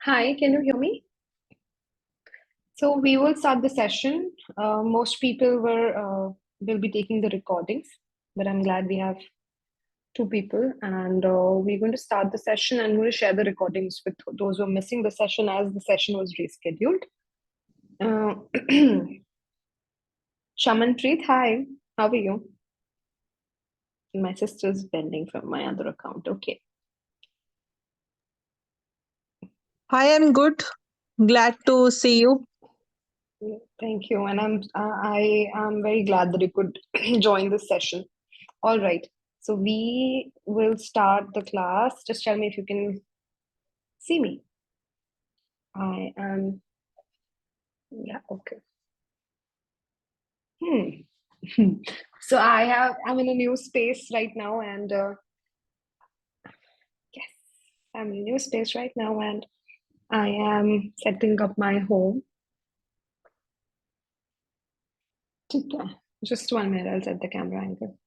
Hi, can you hear me? So we will start the session. Most people will be taking the recordings, but I'm glad we have two people, and we're going to start the session. I'm going to share the recordings with those who are missing the session as the session was rescheduled. Uh, Shamanpreet, hi, how are you? My sister's bending from my other account. Okay. Hi, I'm good. Glad to see you. Thank you, and I am very glad that you could join this session. All right. So we will start the class. Just tell me if you can see me. I am, yeah, okay. Hmm. So I'm in a new space right now, and yes, I'm in a new space right now, and I am setting up my home. Just 1 minute, I'll set the camera angle.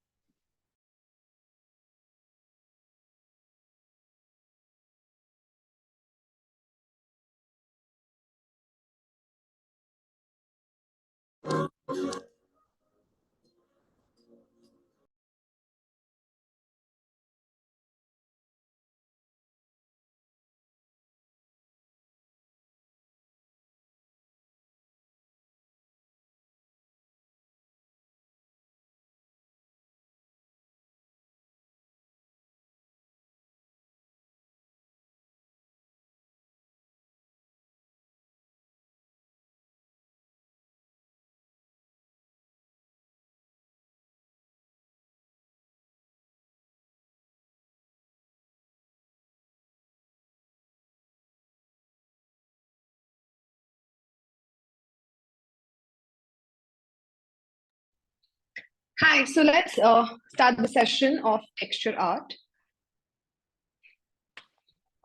Hi, so let's start the session of texture art.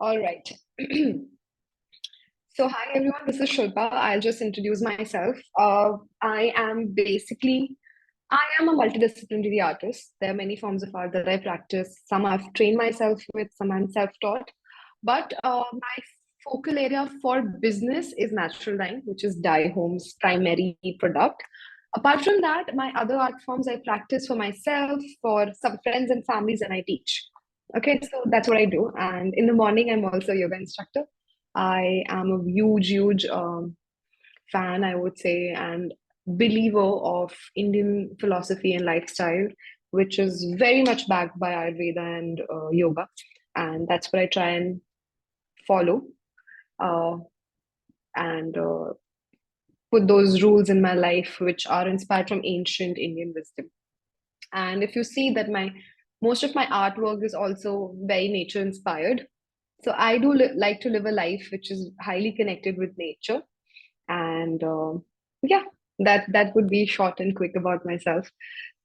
All right. So, hi everyone, this is Shilpa. I'll just introduce myself. I am a multidisciplinary artist. There are many forms of art that I practice. Some I've trained myself with, some I'm self-taught. But my focal area for business is natural dyeing, which is Dye Home's primary product. Apart from that, my other art forms I practice for myself, for some friends and families, and I teach. Okay, so that's what I do. And in the morning, I'm also a yoga instructor. I am a huge fan, I would say, and believer of Indian philosophy and lifestyle, which is very much backed by Ayurveda and yoga. And that's what I try and follow uh, and put those rules in my life, which are inspired from ancient Indian wisdom. And if you see that my most of my artwork is also very nature inspired. So I do like to live a life which is highly connected with nature. And yeah, that would be short and quick about myself.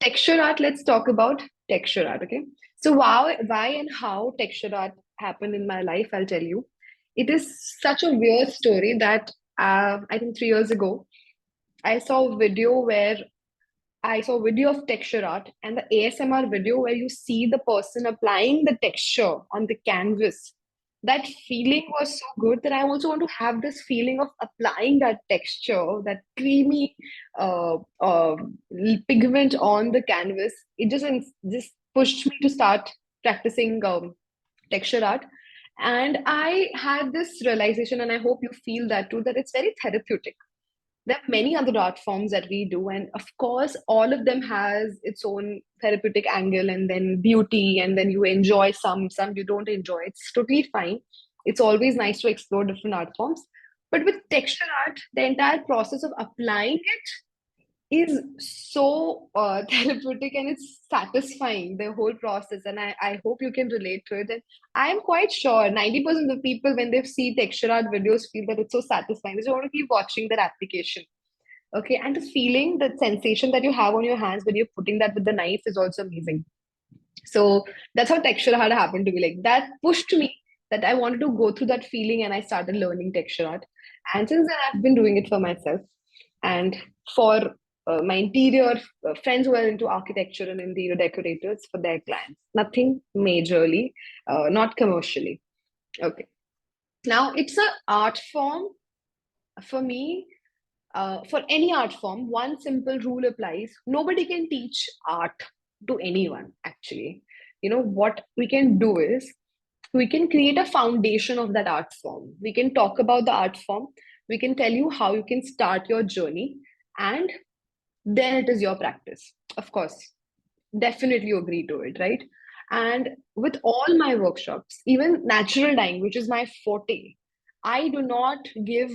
Texture art, let's talk about texture art, okay? So why and how texture art happened in my life, I'll tell you. It is such a weird story that I think 3 years ago, I saw a video where I saw a video of texture art and the ASMR video where you see the person applying the texture on the canvas. That feeling was so good that I also want to have this feeling of applying that texture, that creamy pigment on the canvas. It just pushed me to start practicing texture art. And I had this realization, and I hope you feel that too, that it's very therapeutic. There are many other art forms that we do, and of course all of them has its own therapeutic angle and then beauty, and then you enjoy some you don't enjoy. It's totally fine. It's always nice to explore different art forms, but with texture art the entire process of applying it is so therapeutic, and it's satisfying, the whole process. And I hope you can relate to it. And I'm quite sure 90% of people, when they see texture art videos, feel that it's so satisfying. They just want to keep watching that application. Okay, and the feeling, the sensation that you have on your hands when you're putting that with the knife is also amazing. So that's how texture art happened to be. Like that pushed me that I wanted to go through that feeling, and I started learning texture art. And since then, I've been doing it for myself and for my interior friends who are into architecture and interior decorators for their clients. Nothing majorly, not commercially. Okay. Now, it's an art form for me. For any art form, one simple rule applies. Nobody can teach art to anyone, actually. What we can do is we can create a foundation of that art form. We can talk about the art form. We can tell you how you can start your journey, and then it is your practice. Of course, definitely agree to it, right? And with all my workshops, even natural dyeing, which is my forte, I do not give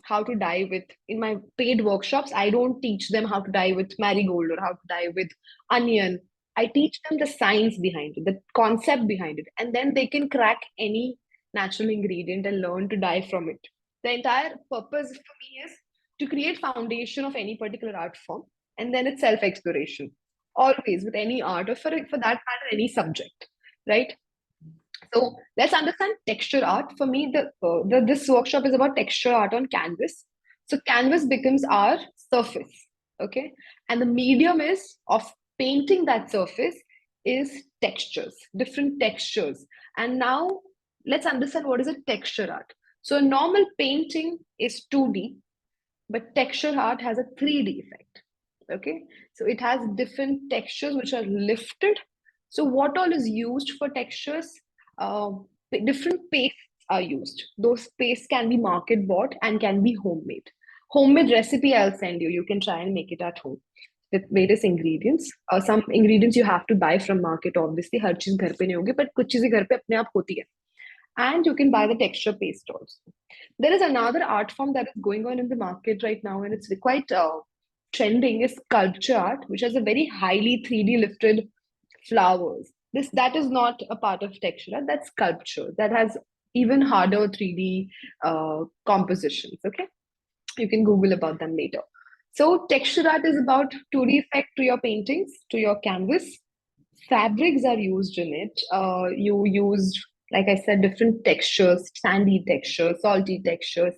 how to dye with in my paid workshops. I don't teach them how to dye with marigold or how to dye with onion. I teach them the science behind it, the concept behind it, and then they can crack any natural ingredient and learn to dye from it. The entire purpose for me is to create foundation of any particular art form, and then it's self exploration, always with any art, or for that matter any subject, right? So let's understand texture art. For me, this workshop is about texture art on canvas. So canvas becomes our surface, okay? And the medium is of painting that surface is textures, different textures. And now let's understand what is a texture art. So a normal painting is 2D, but texture art has a 3D effect, okay? So it has different textures which are lifted. So what all is used for textures? uh, Different pastes are used. Those pastes can be market bought and can be homemade recipe. I'll send you, you can try and make it at home with various ingredients. Some ingredients you have to buy from market, obviously हर चीज घर पे नहीं होगी, but कुछ चीजें घर पे अपने आप होती है. And you can buy the texture paste also. There is another art form that is going on in the market right now, and it's quite trending, is sculpture art, which has a very highly 3D lifted flowers. That is not a part of texture art, that's sculpture. That has even harder 3D compositions. Okay, you can Google about them later. So texture art is about 2D effect to your paintings, to your canvas. Fabrics are used in it. You use, like I said, different textures, sandy textures, salty textures,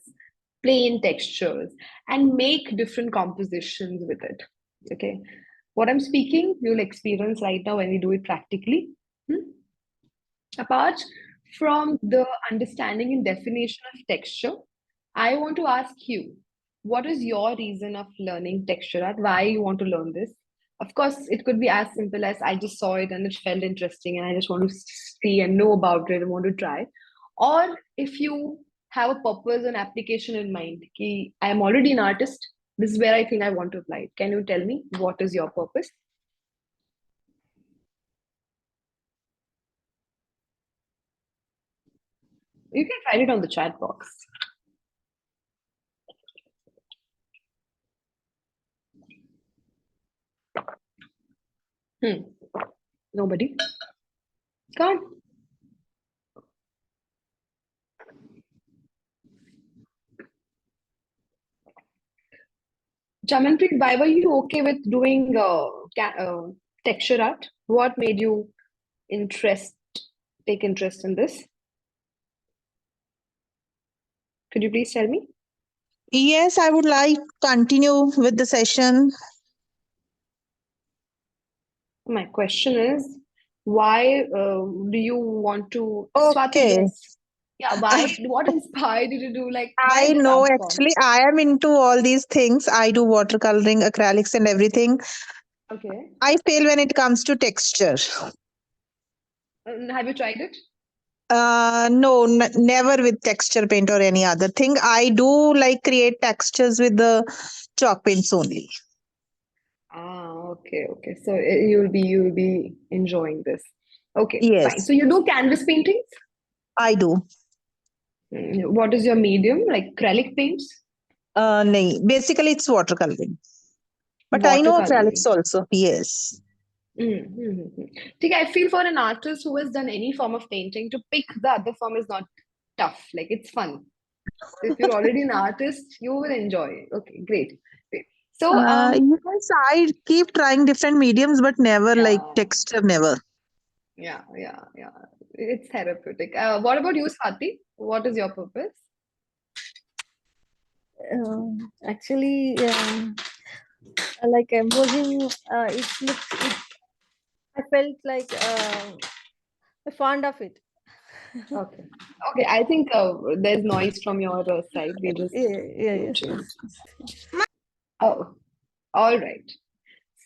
plain textures, and make different compositions with it. Okay. What I'm speaking, you'll experience right now when we do it practically. Apart from the understanding and definition of texture, I want to ask you, what is your reason of learning texture art? Why you want to learn this? Of course, it could be as simple as I just saw it and it felt interesting and I just want to see and know about it and want to try. Or if you have a purpose and application in mind, ki, I am already an artist, this is where I think I want to apply it. Can you tell me what is your purpose? You can write it on the chat box. Nobody? Come on. Chamanpreet, why were you okay with doing texture art? What made you interest take interest in this? Could you please tell me? Yes, I would like to continue with the session. My question is, why do you want to? Swati, Okay. yes. Yeah, why? What inspired you to do, like, why I this know art form? actually I am into all these things. I do watercoloring, acrylics, and everything. Okay. I fail when it comes to texture. Have you tried it? No, never with texture paint or any other thing. I do like create textures with the chalk paints only. Ah, okay, okay. So you'll be enjoying this. Okay, fine. Yes, So you do canvas paintings? I do. What is your medium? Like acrylic paints? Nahin. Basically, it's watercoloring. But I know acrylics Watercoloring. also. Yes. ठीक I feel for an artist who has done any form of painting, to pick the other form is not tough. Like, it's fun. So if you're already an artist, you will enjoy it. Okay, great. Great. So Yes, I keep trying different mediums, but never like yeah, texture, never. yeah. It's therapeutic. What about you, Swati? What is your purpose? Actually, like embossing, I felt like fond of it. Okay. Okay, I think there's noise from your side. We just Yeah, mute yes, you. yes. Oh, all right.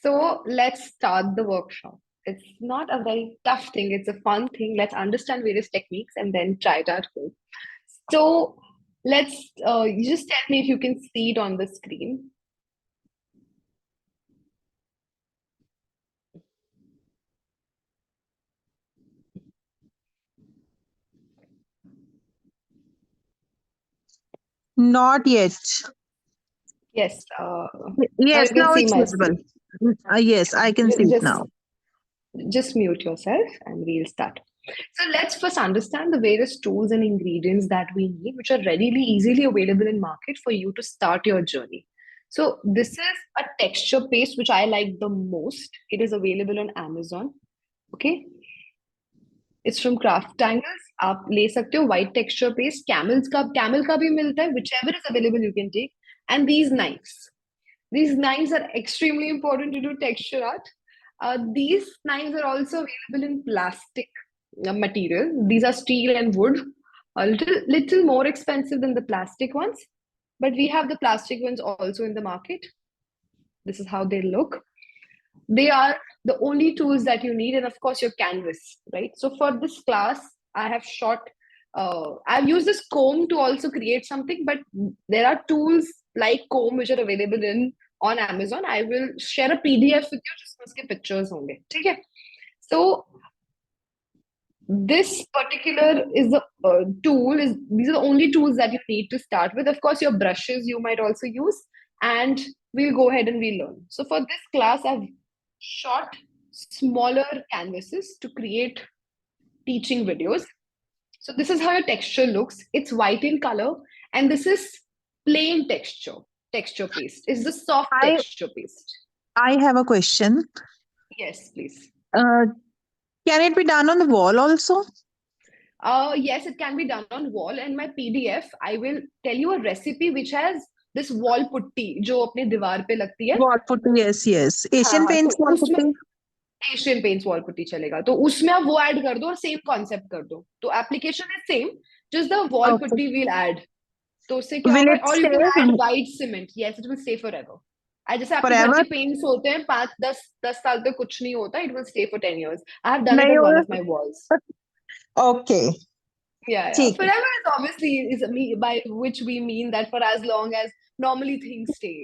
So let's start the workshop. It's not a very tough thing, it's a fun thing. Let's understand various techniques and then try it out. So let's, you just tell me if you can see it on the screen. Not yet. Yes, now Yes, you can now see it's my visible. screen. Yes, I can see it Just now. mute yourself and we'll start. So let's first understand the various tools and ingredients that we need, which are readily, easily available in market for you to start your journey. So this is a texture paste, which I like the most. It is available on Amazon. Okay. It's from Craftingles. आप ले सकते हो white texture paste. Camel का भी मिलता है. Whichever is available, you can take. And these knives. These knives are extremely important to do texture art. These knives are also available in plastic material. These are steel and wood, a little more expensive than the plastic ones, but we have the plastic ones also in the market. This is how they look. They are the only tools that you need, and of course your canvas, right? So for this class, I have shot. I've used this comb to also create something, but there are tools like comb which are available in on Amazon. I will share a PDF with you जिसमें उसके pictures होंगे, ठीक है? So this particular is the tool is these are the only tools that you need to start with. Of course, your brushes you might also use, and we'll go ahead and we'll learn. So for this class, I've shot smaller canvases to create teaching videos. So this is how your texture looks. It's white in color, and this is plain texture paste. It's the soft I texture paste. I have a question. Yes, please. Can it be done on the wall also? Yes, it can be done on wall. And my PDF, I will tell you a recipe which has this wall putty जो अपने दीवार पे लगती है. Wall putty, yes, yes. Asian हाँ, Paints तो wall उसमें putty. Asian paints wall putty चलेगा तो उसमें आप वो ऐड कर दो और सेम कॉन्सेप्ट कर दो तो application is same just the wall Okay. Putty will add तो उससे क्या Will होगा it और you stay can add white cement yes it will stay forever जैसे आपके घर forever? के पेंट्स होते हैं 5-10 साल तक कुछ नहीं होता it will stay for 10 years I have done it नहीं ऑन वन होगा. Of my walls Okay. yeah ठीक है. forever is obviously is by which we mean that for as long as normally things stay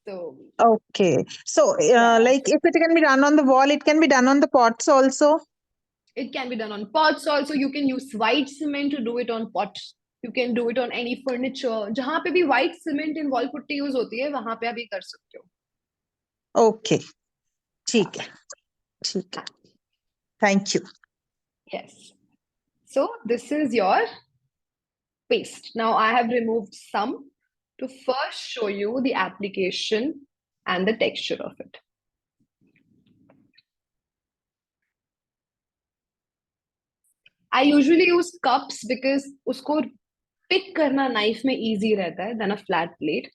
so Okay. So, yeah. like if it can be done on the wall, it can be done on the pots also. It can be done on pots also. You can use white cement to do it on pots. You can do it on any furniture. जहाँ पे भी white cement in wall putty use होती है वहाँ पे आप ये कर सकते हो. Okay. ठीक है. ठीक है. Thank you. Yes. So this is your paste. Now I have removed some to first show you the application and the texture of it. I usually use cups because उसको pick करना knife में easy रहता है than a flat plate.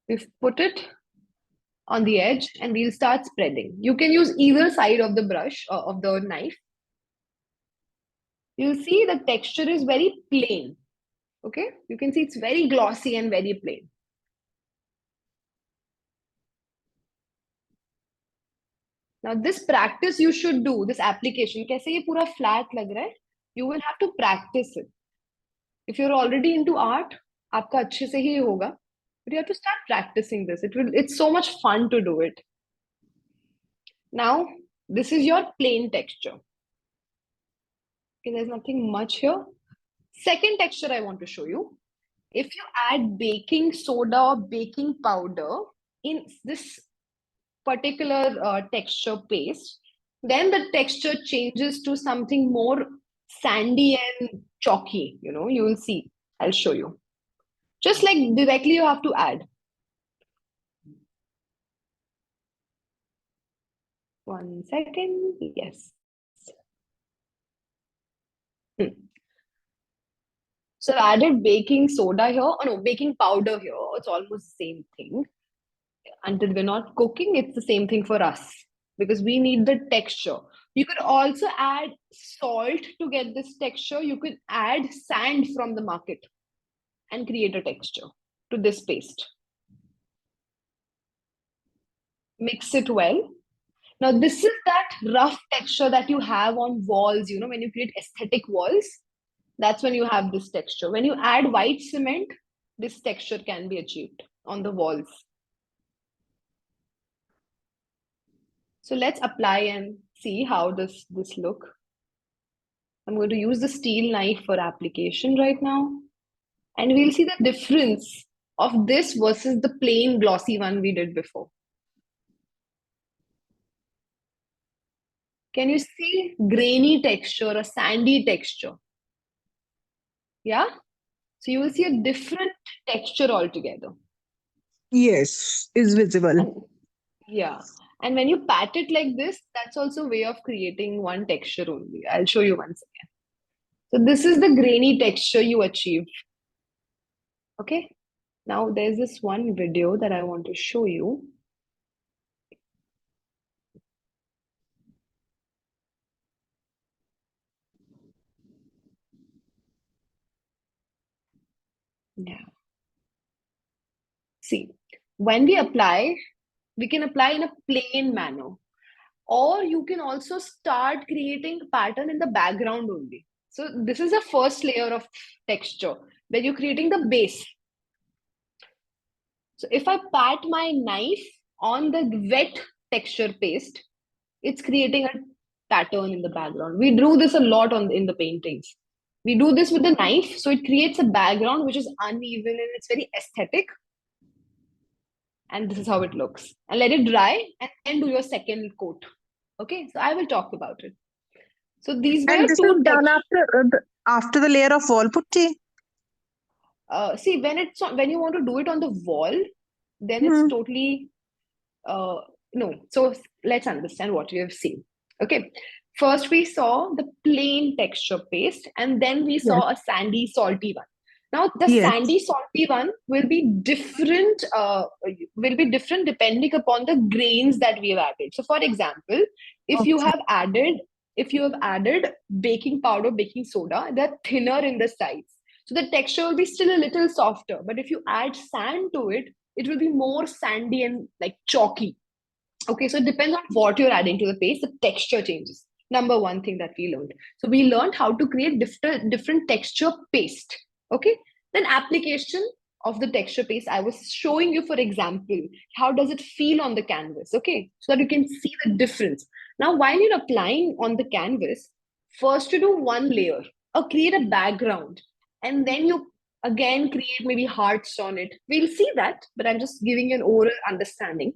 We've put it on the edge and we'll start spreading. You can use either side of the brush or of the knife. You'll see the texture is very plain. Okay, you can see it's very glossy and very plain. Now this practice you should do, this application, कैसे ये पूरा flat लग रहा है? You will have to practice it. If you're already into art, आपका अच्छे से ही होगा. But you have to start practicing this. It's so much fun to do it. Now, this is your plain texture. Okay, there's nothing much here. Second texture I want to show you. If you add baking soda or baking powder in this particular texture paste, then the texture changes to something more sandy and chalky. You will see. I'll show you. Just like directly you have to add. One second. Yes. So I added baking soda here. Oh no, baking powder here. It's almost the same thing. Until we're not cooking, it's the same thing for us because we need the texture. You could also add salt to get this texture. You could add sand from the market and create a texture to this paste. Mix it well. Now, this is that rough texture that you have on walls, you know, when you create aesthetic walls, that's when you have this texture. When you add white cement, this texture can be achieved on the walls. So let's apply and see how this look. I'm going to use the steel knife for application right now. And we'll see the difference of this versus the plain glossy one we did before. Can you see grainy texture, a sandy texture? Yeah? So you will see a different texture altogether. Yes, is visible. And, yeah. And when you pat it like this, that's also a way of creating one texture only. I'll show you once again. So this is the grainy texture you achieved. Okay. Now there's this one video that I want to show you. Yeah. See, when we apply, we can apply in a plain manner. Or you can also start creating pattern in the background only. So this is the first layer of texture where you're creating the base. So if I pat my knife on the wet texture paste, it's creating a pattern in the background. We drew this a lot in the paintings. We do this with the knife, so it creates a background which is uneven and it's very aesthetic. And this is how it looks. And let it dry and then do your second coat. Okay, so I will talk about it. So these were And this two is done after the layer of wall putty. See, when you want to do it on the wall, then it's totally no. So let's understand what we have seen. Okay, first we saw the plain texture paste, and then we saw a sandy, salty one. Now the sandy, salty one will be different. Will be different depending upon the grains that we have added. So, for example, if you have added baking powder, baking soda, they're thinner in the sides. So the texture will be still a little softer. But if you add sand to it, it will be more sandy and like chalky. Okay, so it depends on what you're adding to the paste, the texture changes. Number one thing that we learned. So we learned how to create different texture paste. Okay, then application of the texture paste. I was showing you, for example, how does it feel on the canvas? Okay, so that you can see the difference. Now, while you're applying on the canvas, first you do one layer or create a background, and then you again create maybe hearts on it. We'll see that, but I'm just giving you an oral understanding.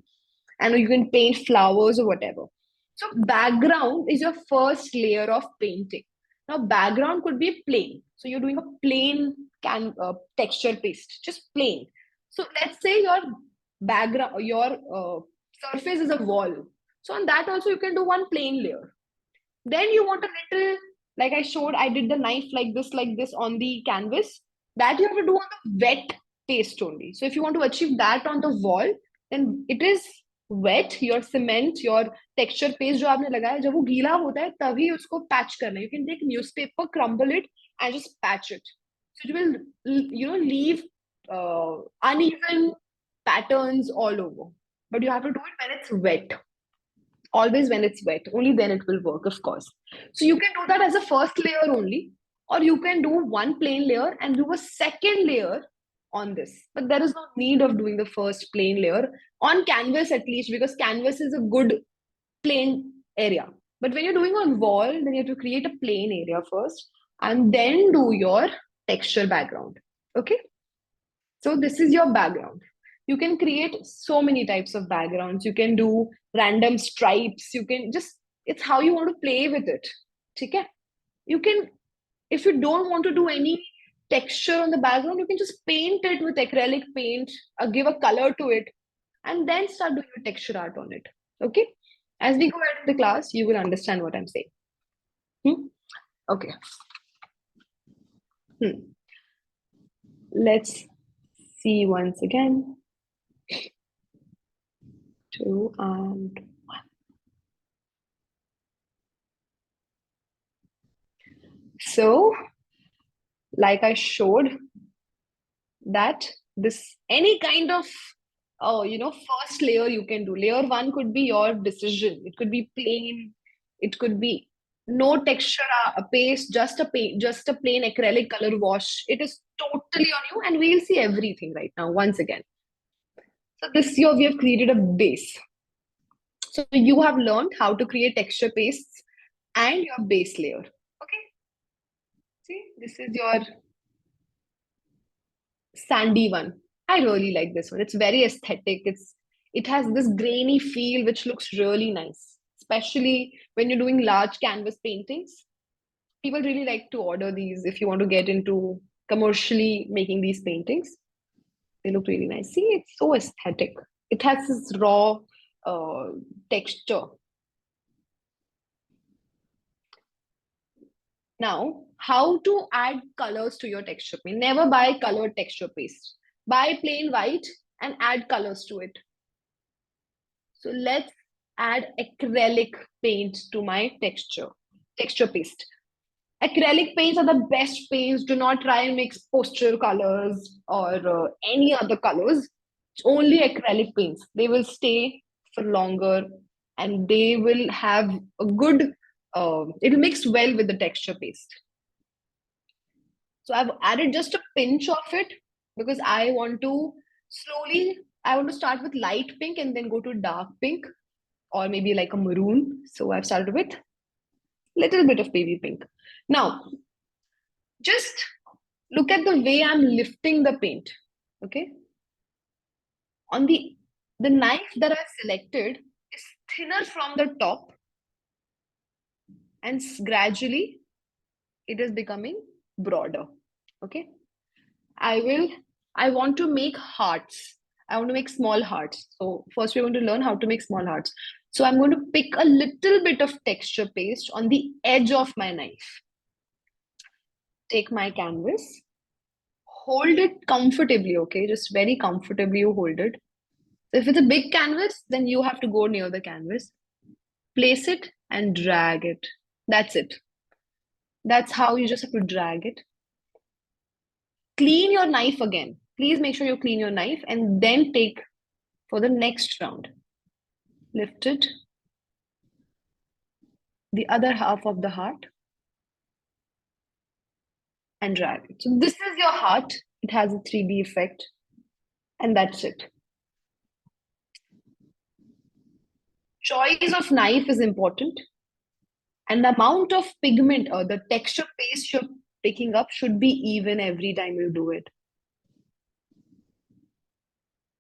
And you can paint flowers or whatever. So background is your first layer of painting. Now background could be plain. So you're doing a plain texture paste, just plain. So let's say your background, your surface is a wall. So on that also you can do one plain layer. Then you want a little, like I showed, I did the knife like this on the canvas. That you have to do on the wet paste only. So if you want to achieve that on the wall, then it is wet, your cement, your texture paste जो आपने लगाया, जब वो गीला होता है तभी उसको patch करना है. You can take newspaper, crumble it, and just patch it. So it will, leave uneven patterns all over. But you have to do it when it's wet. Always when it's wet. Only then it will work, of course. So you can do that as a first layer only, or you can do one plain layer and do a second layer on this. But there is no need of doing the first plain layer on canvas, at least, because canvas is a good plain area. But when you're doing on wall, then you have to create a plain area first and then do your texture background. Okay, so this is your background. You can create so many types of backgrounds. You can do random stripes. You can just, it's how you want to play with it. Okay, you can, if you don't want to do any texture on the background, you can just paint it with acrylic paint, give a color to it, and then start doing your texture art on it. Okay, as we go ahead in the class, you will understand what I'm saying. Okay. Let's see once again. 2 and 1. So, like I showed, that this any kind of first layer you can do. Layer one could be your decision. It could be plain, it could be no texture, a paste, just a plain acrylic color wash. It is totally on you, and we'll see everything right now once again. So this year we have created a base. So you have learned how to create texture pastes and your base layer. Okay. See, this is your sandy one. I really like this one. It's very aesthetic. It has this grainy feel which looks really nice, especially when you're doing large canvas paintings. People really like to order these if you want to get into commercially making these paintings. They look really nice. See, it's so aesthetic. It has this raw uh, texture. Now, how to add colors to your texture paint? Never buy colored texture paste. Buy plain white and add colors to it. So let's add acrylic paint to my texture paste. Acrylic paints are the best paints. Do not try and mix postal colors or any other colors. It's only acrylic paints. They will stay for longer and they will have a good, it'll mix well with the texture paste. So I've added just a pinch of it because I want to start with light pink and then go to dark pink or maybe like a maroon. So I've started with little bit of baby pink. Now, just look at the way I'm lifting the paint. Okay. On the knife that I've selected is thinner from the top and gradually it is becoming broader. Okay. I want to make hearts. I want to make small hearts. So first we're going to learn how to make small hearts. So I'm going to pick a little bit of texture paste on the edge of my knife. Take my canvas, hold it comfortably, okay? Just very comfortably you hold it. So if it's a big canvas, then you have to go near the canvas. Place it and drag it. That's it. That's how you just have to drag it. Clean your knife again. Please make sure you clean your knife and then take for the next round. Lift it. The other half of the heart and drag it. So this is your heart. It has a 3D effect and that's it. Choice of knife is important and the amount of pigment or the texture paste you're picking up should be even every time you do it.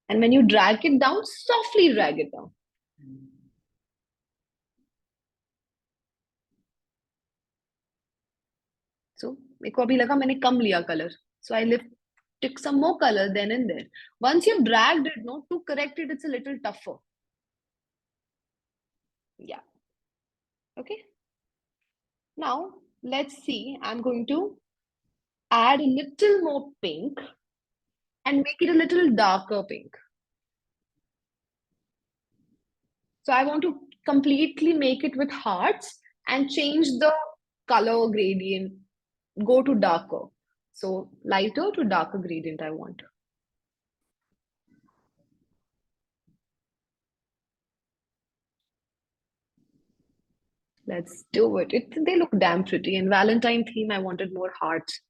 And when you drag it down, softly drag it down. So मेरे को अभी लगा मैंने कम लिया color. So I took some more color then and there. Once you've dragged it, no, to correct it, it's a little tougher. Yeah. Okay. Now let's see. I'm going to add a little more pink and make it a little darker pink. So I want to completely make it with hearts and change the color gradient, go to darker. So lighter to darker gradient I want. Let's do it. They look damn pretty. And Valentine theme, I wanted more hearts.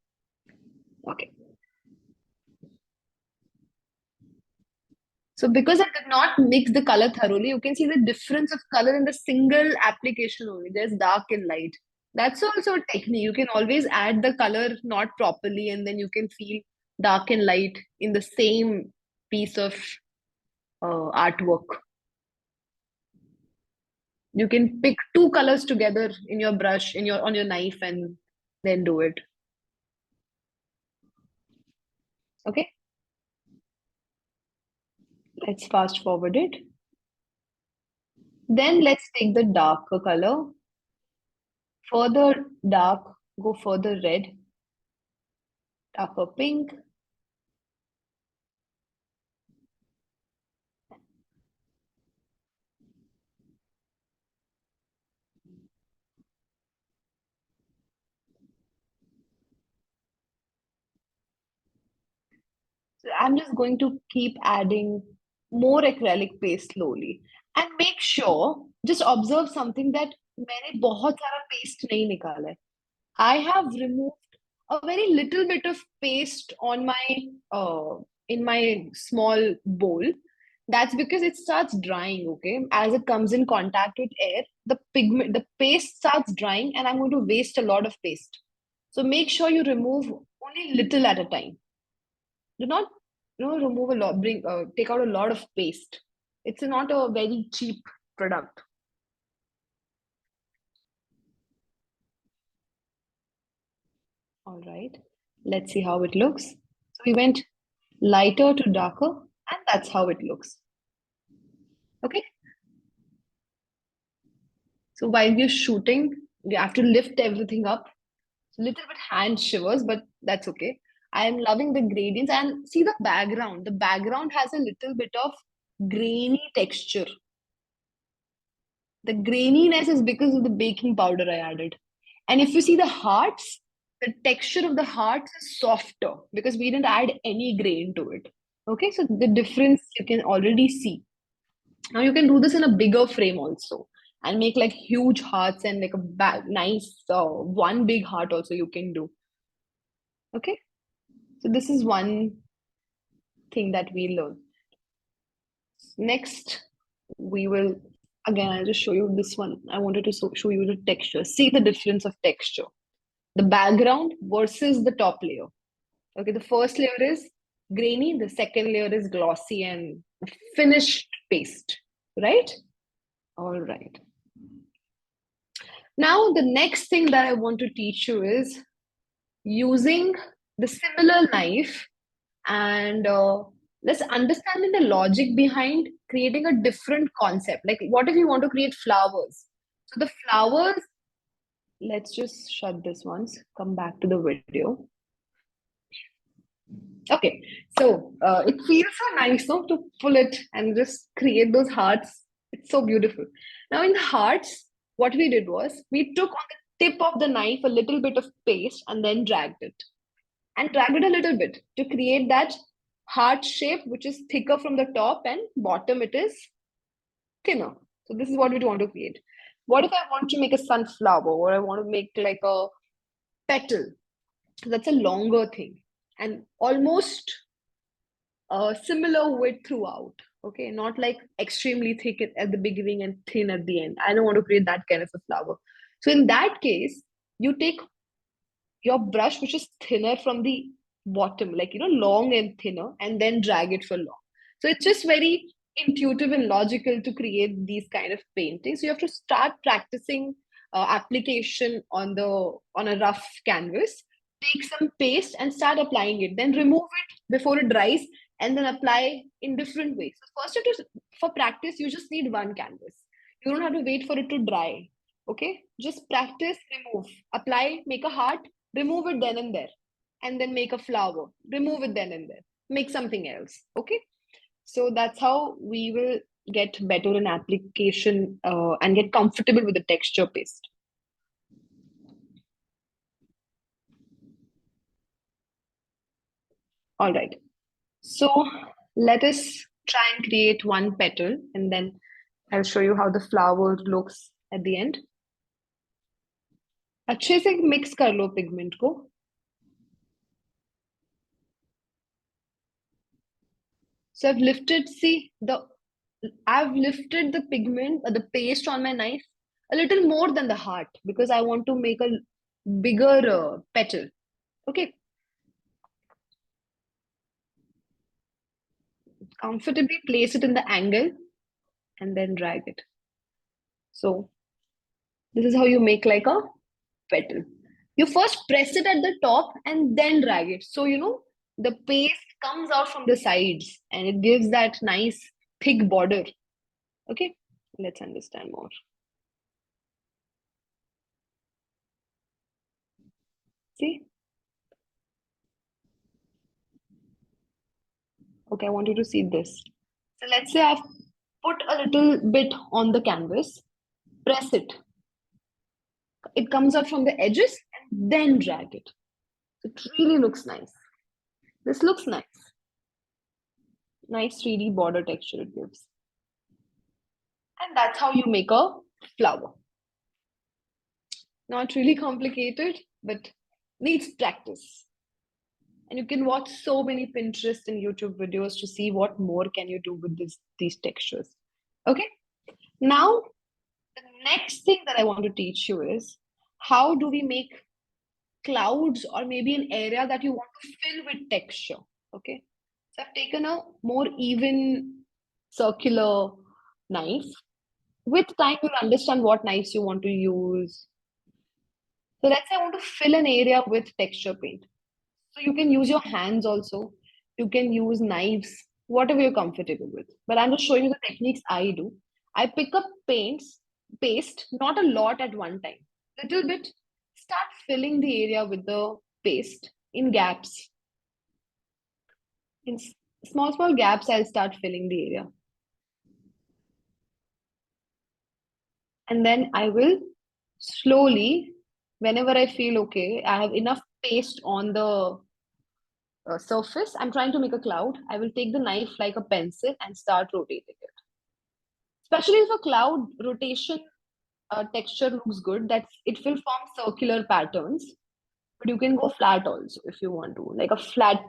Okay. So because I did not mix the color thoroughly, you can see the difference of color in the single application only. There's dark and light. That's also a technique. You can always add the color not properly and then you can feel dark and light in the same piece of artwork. You can pick two colors together in your brush, on your knife and then do it. Okay. Let's fast forward it. Then let's take the darker color. Further dark, go further red, darker pink. I'm just going to keep adding more acrylic paste slowly. And make sure, just observe something that मैंने बहुत सारा paste नहीं निकाला है. I have removed a very little bit of paste on my in my small bowl. That's because it starts drying, okay? As it comes in contact with air, the paste starts drying, and I'm going to waste a lot of paste. So make sure you remove only little at a time. Do not, remove a lot, take out a lot of paste. It's not a very cheap product. All right, let's see how it looks. So we went lighter to darker, and that's how it looks. Okay. So while we're shooting, we have to lift everything up. It's a little bit hand shivers, but that's okay. I am loving the gradients, and see the background. The background has a little bit of grainy texture. The graininess is because of the baking powder I added. And if you see the hearts, the texture of the hearts is softer because we didn't add any grain to it. Okay, so the difference you can already see. Now you can do this in a bigger frame also and make like huge hearts and like a nice one big heart also you can do. Okay, so this is one thing that we learned. Next, we will, again, I'll just show you this one. I wanted to show you the texture. See the difference of texture. The background versus the top layer. Okay, the first layer is grainy, the second layer is glossy and finished paste, right? All right. Now, the next thing that I want to teach you is using the similar knife and let's understanding the logic behind creating a different concept. Like, what if you want to create flowers? So the flowers, let's just shut this once, come back to the video. Okay, so it feels so nice, no, to pull it and just create those hearts. It's so beautiful. Now in the hearts, what we did was we took on the tip of the knife a little bit of paste and then dragged it. And dragged it a little bit to create that heart shape, which is thicker from the top and bottom it is thinner. So this is what we want to create. What if I want to make a sunflower or I want to make like a petal? That's a longer thing and almost similar width throughout. Okay, not like extremely thick at the beginning and thin at the end. I don't want to create that kind of a flower. So in that case, you take your brush, which is thinner from the bottom, like, long and thinner, and then drag it for long. So it's just very intuitive and logical to create these kind of paintings. You have to start practicing application on a rough canvas. Take some paste and start applying it. Then remove it before it dries, and then apply in different ways. So first, for practice, you just need one canvas. You don't have to wait for it to dry. Okay, just practice, remove, apply, make a heart, remove it then and there, and then make a flower, remove it then and there, make something else. Okay, so that's how we will get better in application and get comfortable with the texture paste. All right, so let us try and create one petal, and then I'll show you how the flower looks at the end. अच्छे से mix कर लो pigment को. So I've lifted the pigment or the paste on my knife a little more than the heart because I want to make a bigger petal. Okay. Comfortably place it in the angle and then drag it. So this is how you make like a petal. You first press it at the top and then drag it. So, the paste comes out from the sides and it gives that nice thick border. Okay, let's understand more. See? Okay, I want you to see this. So let's say I've put a little bit on the canvas, press it. It comes out from the edges and then drag it. It really looks nice. This looks nice. Nice 3D border texture it gives. And that's how you make a flower. Not really complicated, but needs practice. And you can watch so many Pinterest and YouTube videos to see what more can you do with these textures. Okay. Now, the next thing that I want to teach you is how do we make clouds or maybe an area that you want to fill with texture. Okay. So I've taken a more even circular knife. With time, you'll understand what knives you want to use. So let's say I want to fill an area with texture paint. So you can use your hands also. You can use knives, whatever you're comfortable with. But I'm just showing you the techniques I do. I pick up paste, not a lot at one time. Little bit, start filling the area with the paste in gaps. In small gaps, I'll start filling the area. And then I will slowly, whenever I feel okay, I have enough paste on the surface, I'm trying to make a cloud, I will take the knife like a pencil and start rotating it. Especially if a cloud rotation texture looks good, that it will form circular patterns. But you can go flat also if you want to, like a flat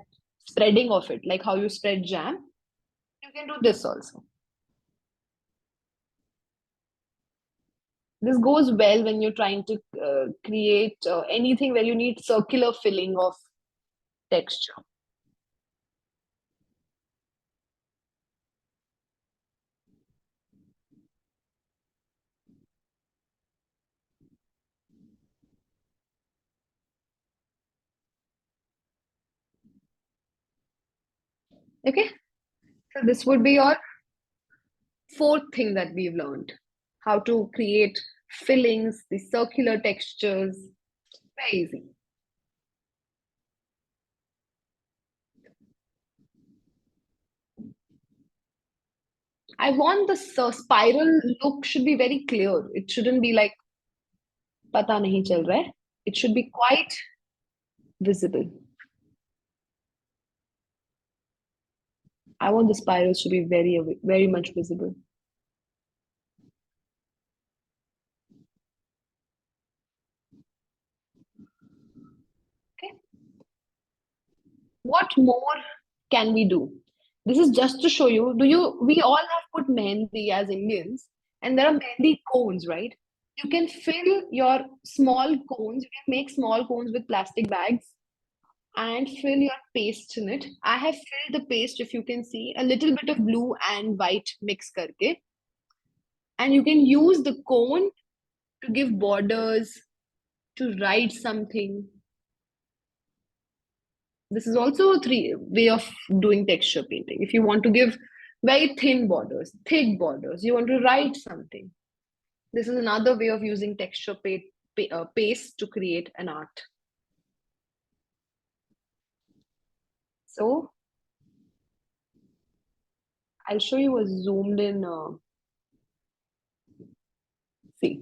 spreading of it, like how you spread jam. You can do this also. This goes well when you're trying to create anything where you need circular filling of texture. Okay, so this would be your fourth thing that we've learned, how to create fillings, the circular textures. Very easy. I want the spiral look should be very clear. It shouldn't be like pata nahi chal raha hai. It should be quite visible. I want the spirals to be very much visible. Okay. What more can we do? This is just to show you. We all have put mehendi as Indians, and there are mehendi cones, right? You can fill your small cones. You can make small cones with plastic bags and fill your paste in it. I have filled the paste, if you can see, a little bit of blue and white mix karke. And you can use the cone to give borders, to write something. This is also a three way of doing texture painting. If you want to give very thin borders, thick borders, you want to write something. This is another way of using texture paste to create an art. So I'll show you a zoomed in. See,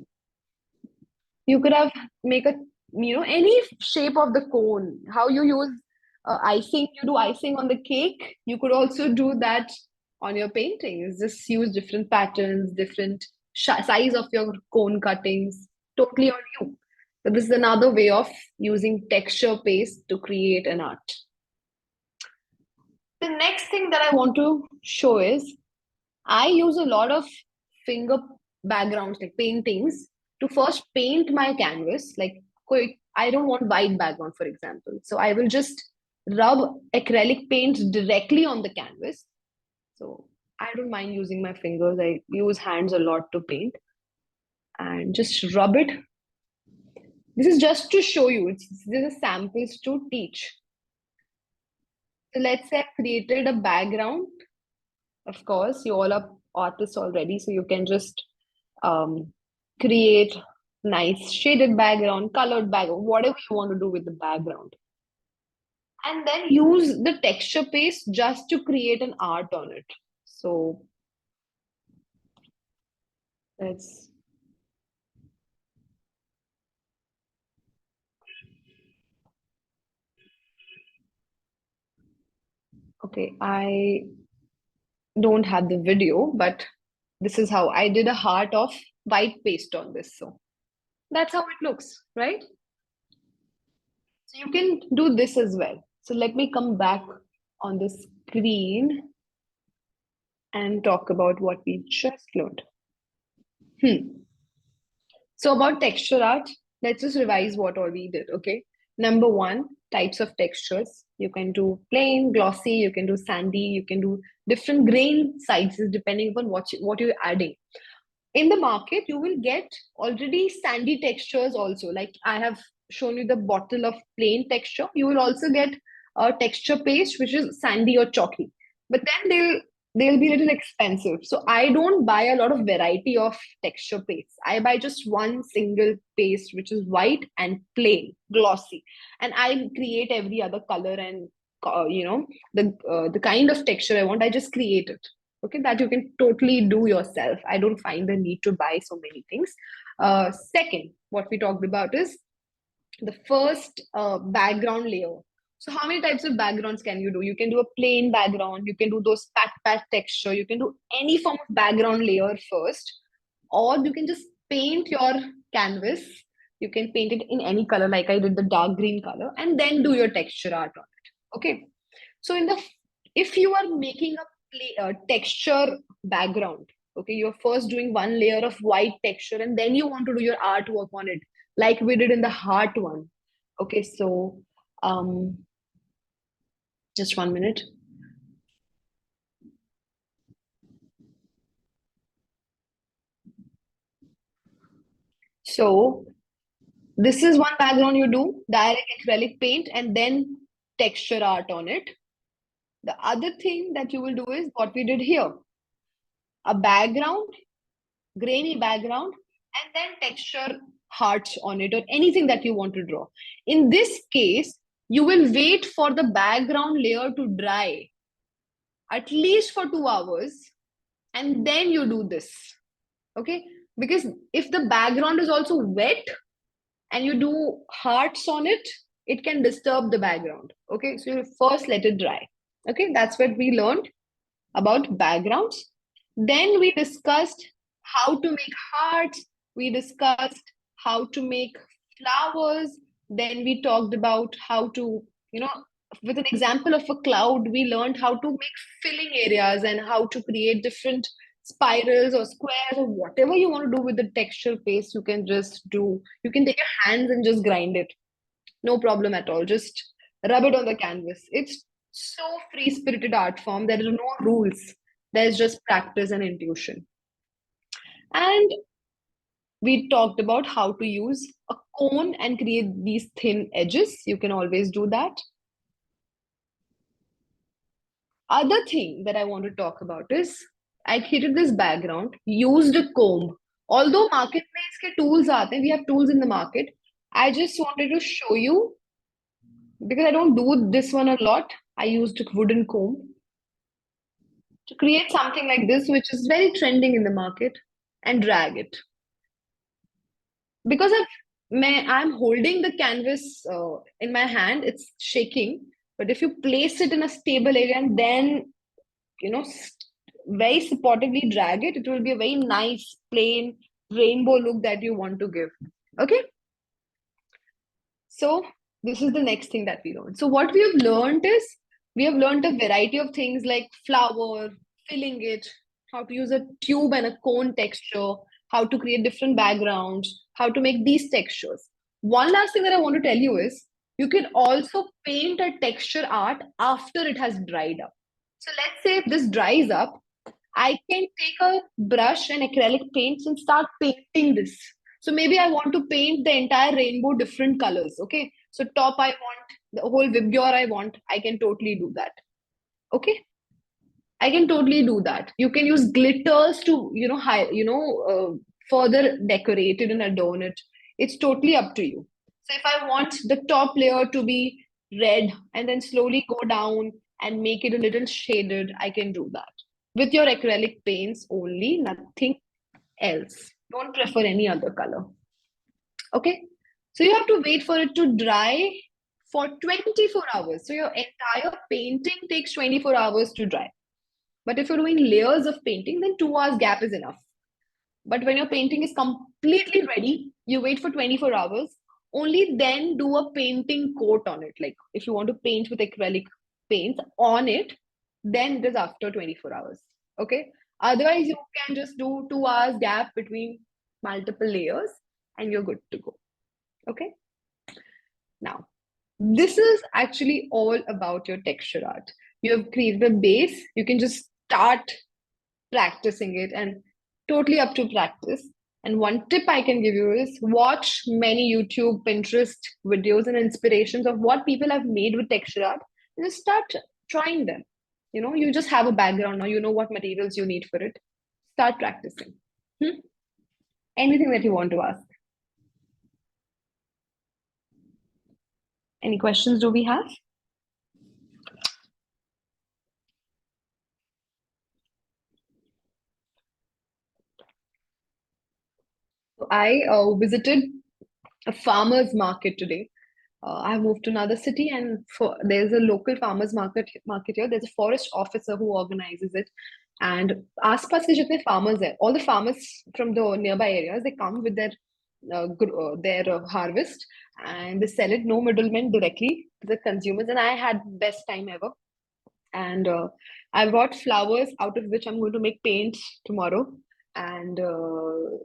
you could have make a any shape of the cone. How you use icing, you do icing on the cake. You could also do that on your paintings. Just use different patterns, different size of your cone cuttings. Totally on you. So this is another way of using texture paste to create an art. The next thing that I want to show is I use a lot of finger backgrounds, like paintings, to first paint my canvas. Like, I don't want white background, for example. So I will just rub acrylic paint directly on the canvas. So I don't mind using my fingers. I use hands a lot to paint and just rub it. This is just to show you. These are samples to teach. So let's say I created a background. Of course, you all are artists already, so you can just create nice shaded background, colored background, whatever you want to do with the background. And then use the texture paste just to create an art on it. So let's okay, I don't have the video, but this is how I did a heart of white paste on this. So that's how it looks, right? So you can do this as well. So let me come back on the screen and talk about what we just learned. So about texture art, let's just revise what all we did, okay? Number one, types of textures. You can do plain, glossy, you can do sandy, you can do different grain sizes depending upon what you're adding. In the market, you will get already sandy textures also. Like I have shown you the bottle of plain texture. You will also get a texture paste, which is sandy or chalky. But then they'll be a little expensive. So I don't buy a lot of variety of texture pastes. I buy just one single paste, which is white and plain, glossy. And I create every other color and the kind of texture I want. I just create it. Okay, that you can totally do yourself. I don't find the need to buy so many things. Second, what we talked about is the first background layer. So how many types of backgrounds can you do? You can do a plain background, you can do those pat texture, you can do any form of background layer first, or you can just paint your canvas. You can paint it in any color, like I did the dark green color, and then do your texture art on it. Okay, so if you are making a texture background, okay, you're first doing one layer of white texture and then you want to do your artwork on it, like we did in the heart one. Okay, so just 1 minute. So this is one background you do, direct acrylic paint and then texture art on it. The other thing that you will do is what we did here, a background, grainy background, and then texture hearts on it or anything that you want to draw. In this case, you will wait for the background layer to dry at least for 2 hours and then you do this. Okay, because if the background is also wet and you do hearts on it, it can disturb the background. Okay, so you first let it dry. Okay, that's what we learned about backgrounds. Then we discussed how to make hearts, we discussed how to make flowers, then we talked about how to, with an example of a cloud, we learned how to make filling areas and how to create different spirals or squares or whatever you want to do with the texture paste. You can just do, you can take your hands and just grind it, no problem at all. Just rub it on the canvas. It's so free spirited art form. There are no rules, there's just practice and intuition. And we talked about how to use a cone and create these thin edges. You can always do that. Other thing that I want to talk about is I created this background, used a comb. Although market mein iske tools aate hain, we have tools in the market. I just wanted to show you because I don't do this one a lot. I used a wooden comb to create something like this, which is very trending in the market, and drag it. Because I'm holding the canvas in my hand, it's shaking. But if you place it in a stable area and then, very supportively drag it, it will be a very nice, plain, rainbow look that you want to give. Okay? So this is the next thing that we learned. So what we have learned is, we have learned a variety of things like flower, filling it, how to use a tube and a cone texture, how to create different backgrounds, how to make these textures. One last thing that I want to tell you is, you can also paint a texture art after it has dried up. So let's say if this dries up, I can take a brush and acrylic paints and start painting this. So maybe I want to paint the entire rainbow different colors. Okay. So top I want, the whole Vibgyor I want, I can totally do that. Okay. I can totally do that. You can use glitters to, further decorate it and adorn it. It's totally up to you. So if I want the top layer to be red and then slowly go down and make it a little shaded, I can do that. With your acrylic paints only, nothing else. Don't prefer any other color. Okay. So you have to wait for it to dry for 24 hours. So your entire painting takes 24 hours to dry. But if you're doing layers of painting, then 2 hours gap is enough. But when your painting is completely ready, you wait for 24 hours. Only then do a painting coat on it. Like if you want to paint with acrylic paints on it, then it is after 24 hours. Okay. Otherwise, you can just do 2 hours gap between multiple layers and you're good to go. Okay. Now, this is actually all about your texture art. You have created a base. You can just start practicing it and totally up to practice. And one tip I can give you is watch many YouTube, Pinterest videos and inspirations of what people have made with texture art and just start trying them. You just have a background now, you know what materials you need for it. Start practicing. Anything that you want to ask. Any questions do we have? I visited a farmer's market today. I moved to another city, and there's a local farmers market here. There's a forest officer who organizes it, and आसपास के जितने farmers हैं, all the farmers from the nearby areas, they come with their harvest and they sell it, no middlemen, directly to the consumers. And I had best time ever. And I brought flowers out of which I'm going to make paint tomorrow, and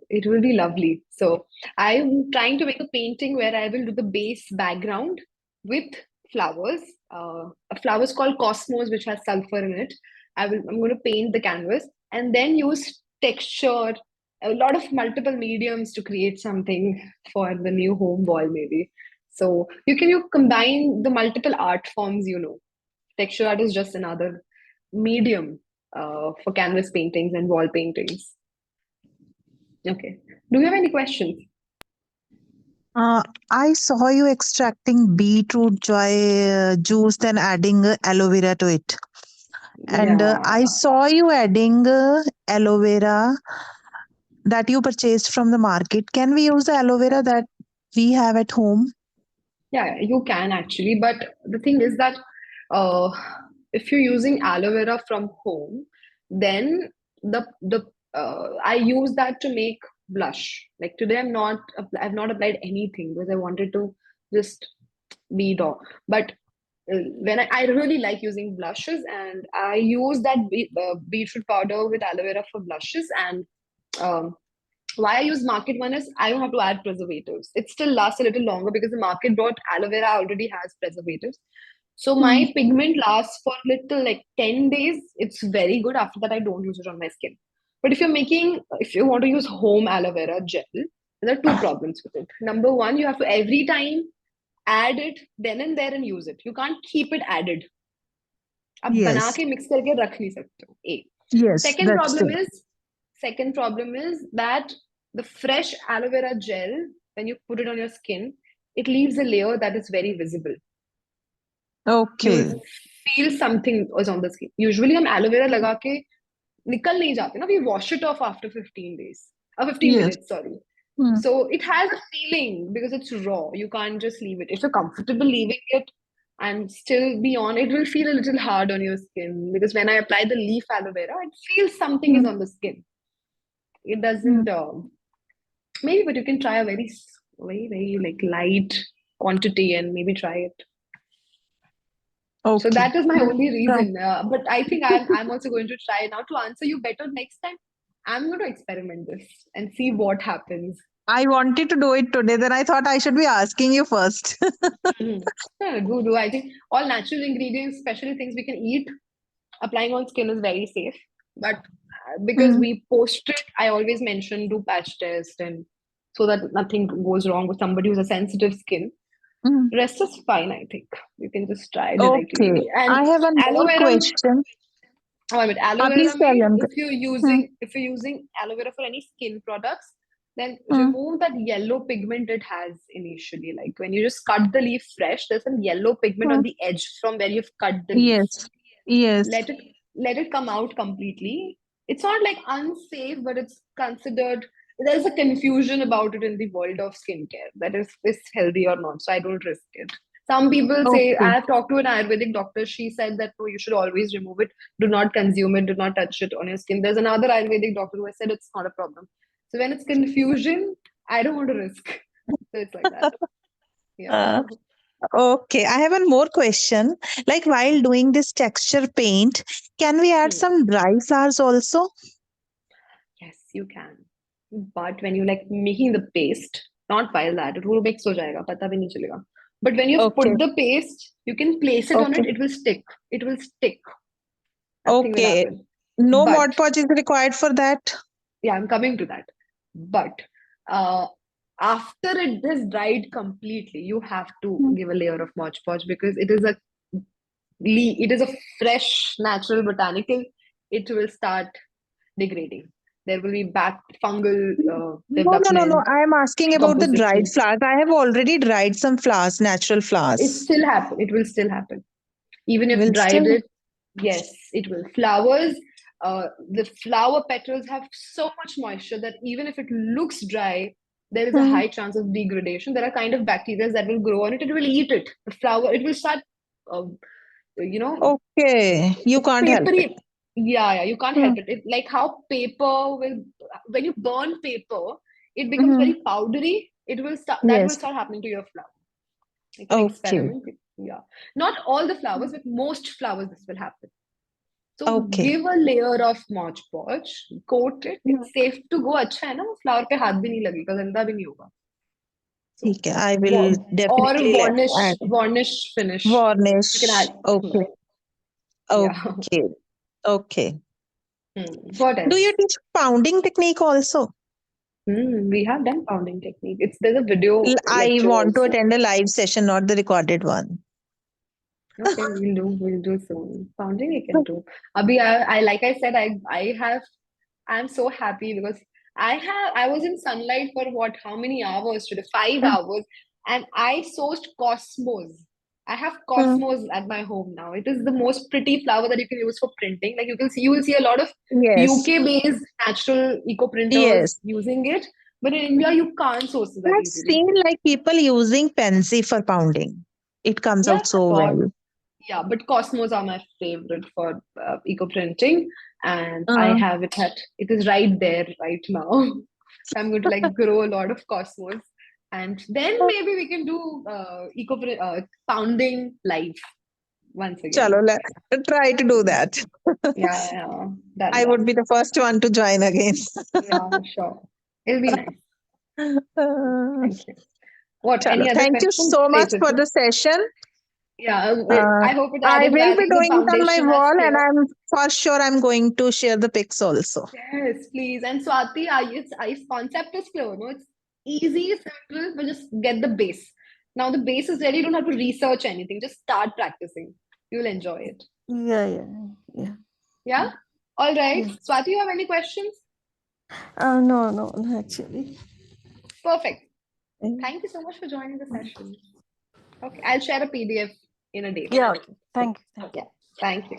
it will be lovely. So I'm trying to make a painting where I will do the base background with flowers. A flower is called Cosmos, which has sulfur in it. I'm going to paint the canvas and then use texture, a lot of multiple mediums to create something for the new home wall, maybe. So you combine the multiple art forms, Texture art is just another medium for canvas paintings and wall paintings. Okay. Do you have any questions? I saw you extracting beetroot juice, then adding aloe vera to it. And I saw you adding aloe vera that you purchased from the market. Can we use the aloe vera that we have at home? Yeah, you can actually. But the thing is that if you're using aloe vera from home, then I use that to make blush. Like today, I've not applied anything because I wanted to just be raw. But when I really like using blushes, and I use that beetroot powder with aloe vera for blushes. And why I use market one is I don't have to add preservatives. It still lasts a little longer because the market brought aloe vera already has preservatives. So my pigment lasts for little like 10 days. It's very good. After that, I don't use it on my skin. But if you want to use home aloe vera gel, there are two problems with it. Number one, you have to every time add it then and there and use it. You can't keep it added. आप बना के mix करके रख नहीं सकते हो. A. Yes. Second problem is that the fresh aloe vera gel, when you put it on your skin, it leaves a layer that is very visible. Okay. You feel something was on the skin. Usually, हम aloe vera लगा के निकल नहीं जाते ना. We wash it off after 15 days. 15 minutes, sorry. So it has a feeling because it's raw. You can't just leave it. If you're comfortable leaving it and still be on, it will feel a little hard on your skin because when I apply the leaf aloe vera, it feels something is on the skin. It doesn't. Maybe, but you can try a very, very, very like light quantity and maybe try it. Okay. So that is my only reason. But I think I'm also going to try now to answer you better next time. I'm going to experiment this and see what happens. I wanted to do it today, then I thought I should be asking you first. Yeah, do. I think all natural ingredients, especially things we can eat, applying on skin is very safe. But because we post it, I always mention do patch test and so that nothing goes wrong with somebody who's a sensitive skin. Rest is fine, I think. You can just try directly. Okay. And I have another question. Aloe vera, if you're using aloe vera for any skin products, then remove that yellow pigment it has initially. Like when you just cut the leaf fresh, there's some yellow pigment on the edge from where you've cut the leaf. Yes. Let it come out completely. It's not like unsafe, but it's considered. There's a confusion about it in the world of skincare that is healthy or not. So I don't risk it. Some people say, Okay. I have talked to an Ayurvedic doctor. She said that no, you should always remove it. Do not consume it. Do not touch it on your skin. There's another Ayurvedic doctor who has said it's not a problem. So when it's confusion, I don't want to risk. So it's like that. Yeah. Okay, I have one more question. Like while doing this texture paint, can we add Hmm. some dry flowers also? Yes, you can. But when you like making the paste, not while that, it will mix ho jayega, pata bhi nahi chalega. But when you've Okay, put the paste, you can place it on okay, it, it will stick. It will stick. Nothing will okay. happen. No Mod But Podge is required for that. yeah, I'm coming to that. But uh, after it has dried completely, you have to Hmm. give a layer of Mod Podge because it is a fresh, natural botanical. It will start degrading. There will be back fungal No. development, I am asking about the dried decomposition. flowers. I have already dried some flowers, natural It flowers. still happen. It will still happen. Even if Will dried still. it, yes, it will. Flowers, the flower petals have so much moisture that even if it looks dry, there is a Hmm. high chance of degradation. There are kind of bacteria that will grow on it. It will eat it. The flower, it will start, uh, you know, Okay, you can't help it. papery. Yeah, you can't Hmm. help it. Like how paper will, when you burn paper, it becomes Hmm. very powdery. It will start, that will Yes. start happening to your flower. You can Okay. experiment. Yeah. Not all the flowers, but most flowers this will happen. So Okay. give a layer of Mod Podge, coat it. Hmm. It's safe to go. अच्छा है ना वो flower पे हाथ भी नहीं लगेगा गंदा भी नहीं होगा. So ठीक है. I will or definitely add varnish finish. varnish. You can add. Okay. Yeah. Okay. Okay. What Do you else? teach pounding technique also? We have done pounding technique. There's a video I lecture want to also. attend a live session, not the recorded one. Okay, we'll do soon. Pounding we can do. Abhi, like I said, I'm so happy because I was in sunlight for what, how many hours today? 5 hours, and I sourced cosmos. I have Hmm. cosmos at my home now. It is the most pretty flower that you can use for printing. Like you will see a lot of Yes. UK-based natural eco printers Yes. using it, but in India you can't source it that I've easily. seen like people using Pansy for pounding. It comes Yeah, out so but well. yeah, but Cosmos are my favorite for eco printing, and I Uh, have it is right there right now. So I'm going to like grow a lot of Cosmos, and then maybe we can do pounding live once again. Chalo, try to do that. Yeah, I would done. be the first one to join again. Yeah, sure. It'll be nice. Uh, Thank you. What? Chalo, Any other thank you questions? so much Say, for the session. yeah, Uh, I hope it I added will be value. The doing it on my foundation has wall, and clear. I'm for sure I'm going to share the pics also. Yes, please. And Swati, its concept is clear. No, it's easy, simple, but just get the base. Now the base is ready. You don't have to research anything. Just start practicing. You'll enjoy it. Yeah. Yeah? All right. Yes. Swati, you have any questions? No, actually. Perfect. Yeah. Thank you so much for joining the session. Okay, I'll share a PDF in a day. Okay. Thank you. Yeah. Thank you.